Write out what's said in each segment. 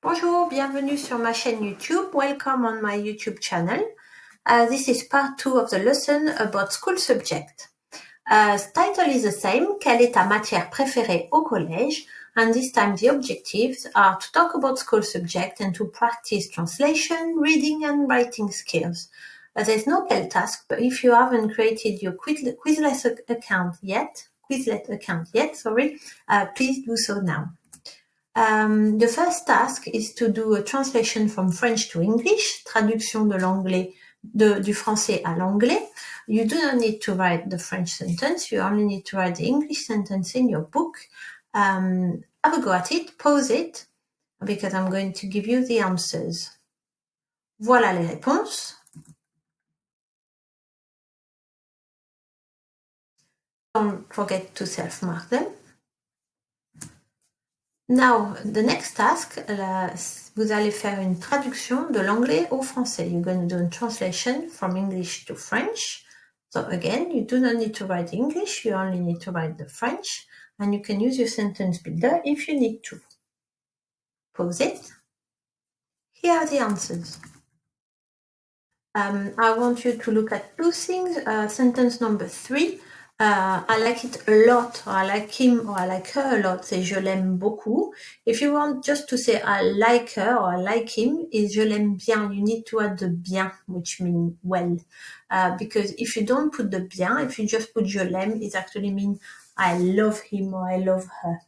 Bonjour, bienvenue sur ma chaîne YouTube. Welcome on my YouTube channel. This is part 2 of the lesson about school subject. Title is the same, quelle est ta matière préférée au collège? And this time the objectives are to talk about school subject and to practice translation, reading and writing skills. There's no bell task, but if you haven't created your Quizlet account yet, please do so now. The first task is to do a translation from French to English, traduction de l'anglais, du français à l'anglais. You do not need to write the French sentence, you only need to write the English sentence in your book. Have a go at it, pause it, because I'm going to give you the answers. Voilà les réponses. Don't forget to self-mark them. Now, the next task, vous allez faire une traduction de l'anglais au français. You're going to do a translation from English to French. So again, you do not need to write English, you only need to write the French, and you can use your sentence builder if you need to. Pause it. Here are the answers. I want you to look at two things. Sentence number 3. I like it a lot, or I like him, or I like her a lot, c'est je l'aime beaucoup. If you want just to say I like her or I like him, is je l'aime bien. You need to add the bien, which means well. Because if you don't put the bien, if you just put je l'aime, it actually means I love him or I love her.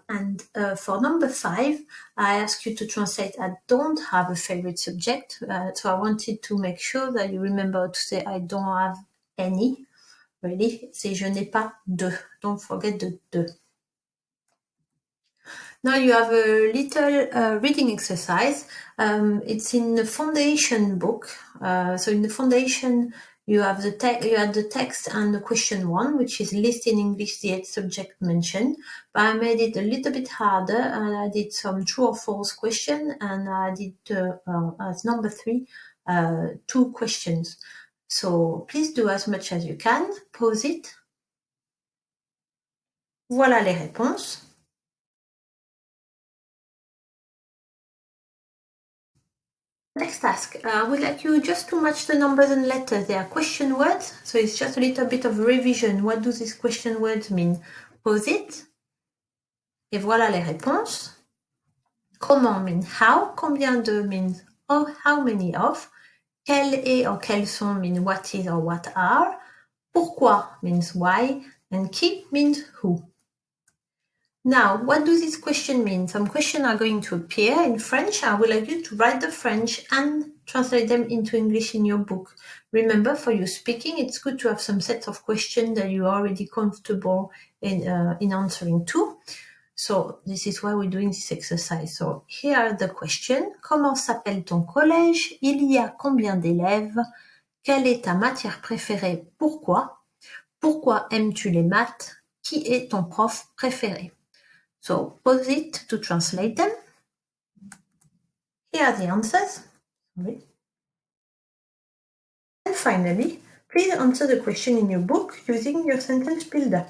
And for number 5, I ask you to translate I don't have a favorite subject. So I wanted to make sure that you remember to say I don't have any. Really, c'est je n'ai pas de. Don't forget the de. Now you have a little reading exercise. It's in the foundation book. So in the foundation, you have the text and the question 1, which is list in English the 8 subject mentioned. But I made it a little bit harder, and I did some true or false question, and I did as number 3, 2 questions. So please do as much as you can. Pause it. Voilà les réponses. Next task, I would like you just to match the numbers and letters. They are question words, so it's just a little bit of revision. What do these question words mean? Pause it. Et voilà les réponses. Comment means how. Combien de means oh, how many of. Quel est or quels sont mean what is or what are. Pourquoi means why. And qui means who. Now, what do these questions mean? Some questions are going to appear in French. I would like you to write the French and translate them into English in your book. Remember, for your speaking, it's good to have some sets of questions that you're already comfortable in answering to. So this is why we're doing this exercise. So here are the questions. Comment s'appelle ton collège? Il y a combien d'élèves? Quelle est ta matière préférée? Pourquoi? Pourquoi aimes-tu les maths? Qui est ton prof préféré? So pause it to translate them. Here are the answers. Sorry. And finally, please answer the question in your book using your sentence builder.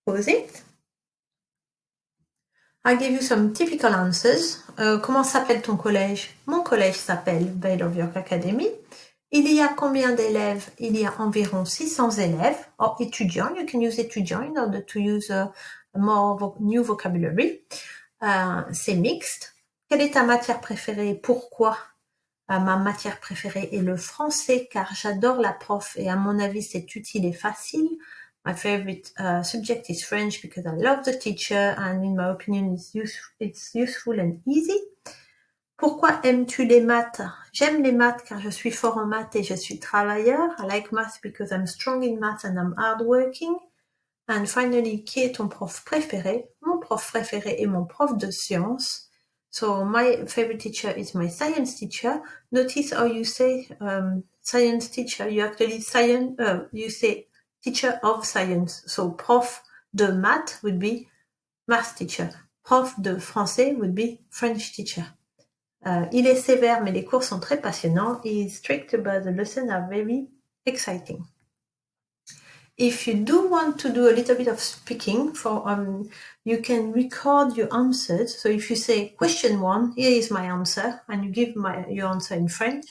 Pause it. I give you some typical answers. Comment s'appelle ton collège? Mon collège s'appelle Vale of York Academy. Il y a combien d'élèves? Il y a environ 600 élèves. Or étudiants, you can use étudiant in order to use more new vocabulary. C'est mixte. Quelle est ta matière préférée? Pourquoi? Ma matière préférée est le français car j'adore la prof et à mon avis c'est utile et facile. My favorite subject is French because I love the teacher and in my opinion it's useful and easy. Pourquoi aimes-tu les maths? J'aime les maths car je suis fort en maths et je suis travailleur. I like maths because I'm strong in maths and I'm hardworking. And finally, qui est ton prof préféré? Mon prof préféré est mon prof de sciences. So my favorite teacher is my science teacher. Notice how you say science teacher. You actually you say teacher of science. So prof de maths would be math teacher. Prof de français would be French teacher. Il est sévère, mais les cours sont très passionnants. He is strict, but the lessons are very exciting. if you do want to do a little bit of speaking, you can record your answers. So if you say question 1, here is my answer, and you give your answer in French,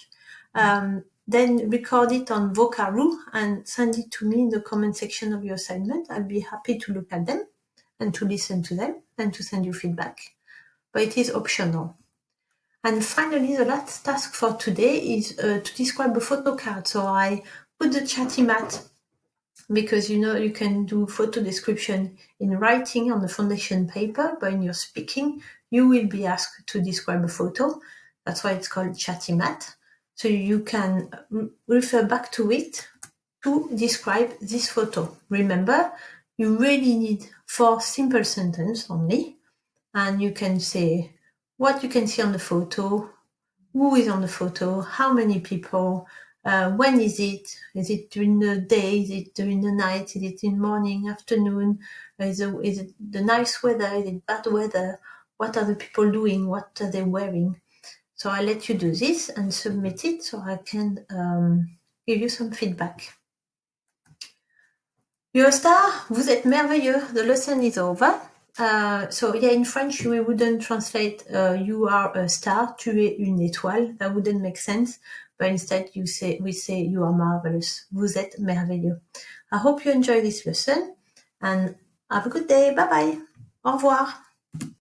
then record it on Vocaroo and send it to me in the comment section of your assignment. I'll be happy to look at them and to listen to them and to send you feedback. But it is optional. And finally, the last task for today is to describe a photo card. So I put the Chattimat, because you can do photo description in writing on the foundation paper, but in your speaking, you will be asked to describe a photo. That's why it's called Chattimat. So you can refer back to it to describe this photo. Remember, you really need 4 simple sentences only, and you can say what you can see on the photo, who is on the photo, how many people, when is it? Is it during the day? Is it during the night? Is it in morning, afternoon? Is it the nice weather? Is it bad weather? What are the people doing? What are they wearing? So I let you do this and submit it so I can give you some feedback. You're a star, vous êtes merveilleux. The lesson is over. So yeah, in French we wouldn't translate you are a star, tu es une étoile. That wouldn't make sense. But instead we say you are marvelous. Vous êtes merveilleux. I hope you enjoy this lesson and have a good day. Bye bye. Au revoir.